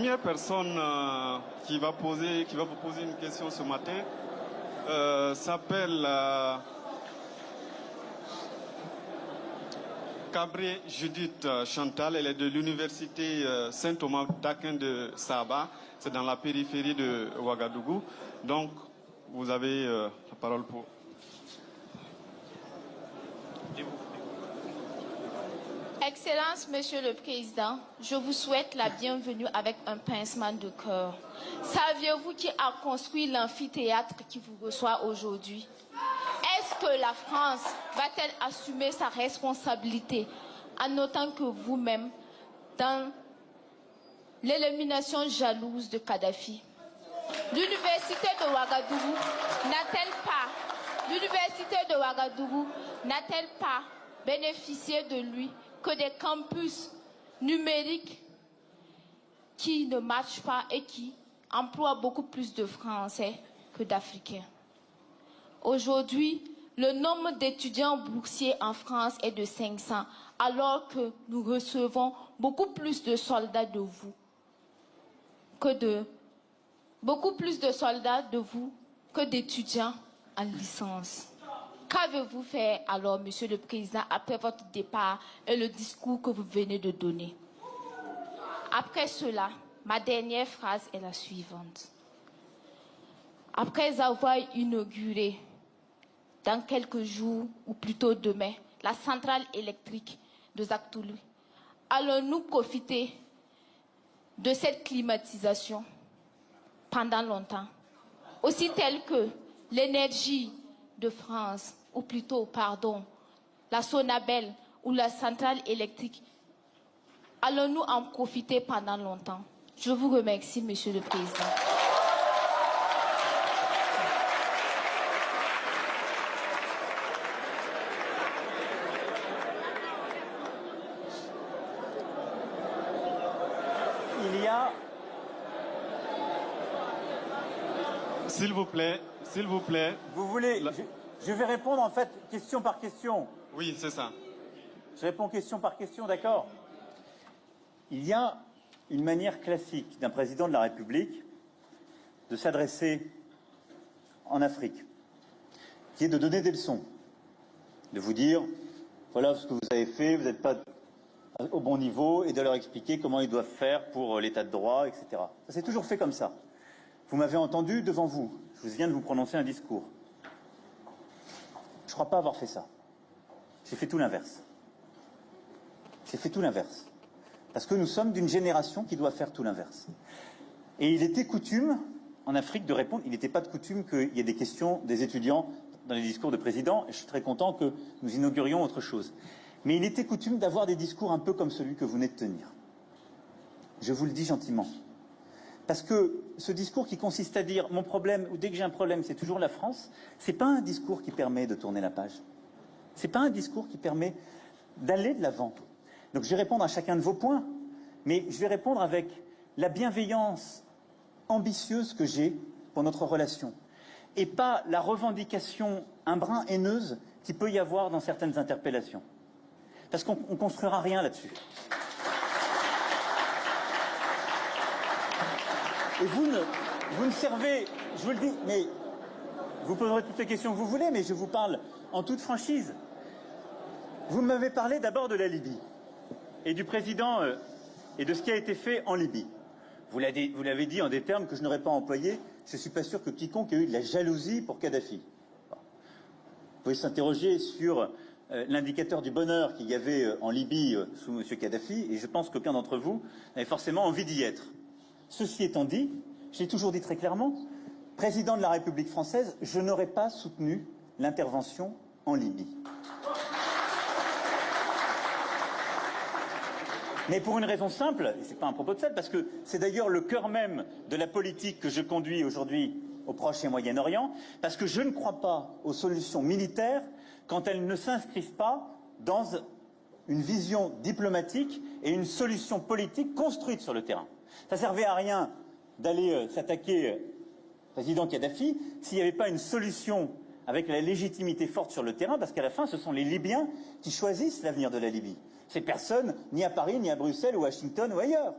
La première personne qui va vous poser une question ce matin s'appelle Cabré Judith Chantal. Elle est de l'université Saint-Thomas d'Aquin de Saba. C'est dans la périphérie de Ouagadougou. Donc, vous avez la parole pour... Excellence, Monsieur le Président, je vous souhaite la bienvenue avec un pincement de cœur. Saviez-vous qui a construit l'amphithéâtre qui vous reçoit aujourd'hui? Est-ce que la France va-t-elle assumer sa responsabilité en notant que vous-même, dans l'élimination jalouse de Kadhafi, l'université de Ouagadougou n'a-t-elle pas bénéficié de lui que des campus numériques qui ne marchent pas et qui emploient beaucoup plus de Français que d'Africains? Aujourd'hui, le nombre d'étudiants boursiers en France est de 500, alors que nous recevons beaucoup plus de soldats de vous que d'étudiants en licence. Qu'avez-vous fait alors, Monsieur le Président, après votre départ et le discours que vous venez de donner? Après cela, ma dernière phrase est la suivante. Après avoir inauguré, dans quelques jours, ou plutôt demain, la centrale électrique de Zaktoulou, allons-nous profiter de cette climatisation pendant longtemps, aussi telle que l'énergie de France, ou plutôt, pardon, la Sonabel ou la centrale électrique? Allons-nous en profiter pendant longtemps? Je vous remercie, Monsieur le Président. Il y a... S'il vous plaît. Vous voulez... Je vais répondre en fait question par question. Oui, c'est ça. Je réponds question par question, d'accord? Il y a une manière classique d'un président de la République de s'adresser en Afrique, qui est de donner des leçons, de vous dire, voilà ce que vous avez fait, vous n'êtes pas au bon niveau, et de leur expliquer comment ils doivent faire pour l'état de droit, etc. Ça s'est toujours fait comme ça. Vous m'avez entendu devant vous, je viens de vous prononcer un discours. Je ne crois pas avoir fait ça. J'ai fait tout l'inverse. Parce que nous sommes d'une génération qui doit faire tout l'inverse. Et il était coutume, en Afrique, de répondre. Il n'était pas de coutume qu'il y ait des questions des étudiants dans les discours de président. Et je suis très content que nous inaugurions autre chose. Mais il était coutume d'avoir des discours un peu comme celui que vous venez de tenir. Je vous le dis gentiment. Parce que ce discours qui consiste à dire « mon problème, ou dès que j'ai un problème, c'est toujours la France », ce n'est pas un discours qui permet de tourner la page. Ce n'est pas un discours qui permet d'aller de l'avant. Donc je vais répondre à chacun de vos points, mais je vais répondre avec la bienveillance ambitieuse que j'ai pour notre relation, et pas la revendication un brin haineuse qu'il peut y avoir dans certaines interpellations. Parce qu'on ne construira rien là-dessus. Et vous ne servez, je vous le dis, mais vous poserez toutes les questions que vous voulez, mais je vous parle en toute franchise. Vous m'avez parlé d'abord de la Libye et du président et de ce qui a été fait en Libye. Vous l'avez dit en des termes que je n'aurais pas employés. Je ne suis pas sûr que quiconque ait eu de la jalousie pour Kadhafi. Bon. Vous pouvez s'interroger sur l'indicateur du bonheur qu'il y avait en Libye sous M. Kadhafi, et je pense qu'aucun d'entre vous n'avait forcément envie d'y être. Ceci étant dit, je l'ai toujours dit très clairement, président de la République française, je n'aurais pas soutenu l'intervention en Libye. Mais pour une raison simple, et ce n'est pas un propos de sel, parce que c'est d'ailleurs le cœur même de la politique que je conduis aujourd'hui au Proche et Moyen-Orient, parce que je ne crois pas aux solutions militaires quand elles ne s'inscrivent pas dans une vision diplomatique et une solution politique construite sur le terrain. Ça ne servait à rien d'aller s'attaquer au président Kadhafi s'il n'y avait pas une solution avec la légitimité forte sur le terrain, parce qu'à la fin, ce sont les Libyens qui choisissent l'avenir de la Libye. C'est personne, ni à Paris, ni à Bruxelles, ou à Washington, ou ailleurs.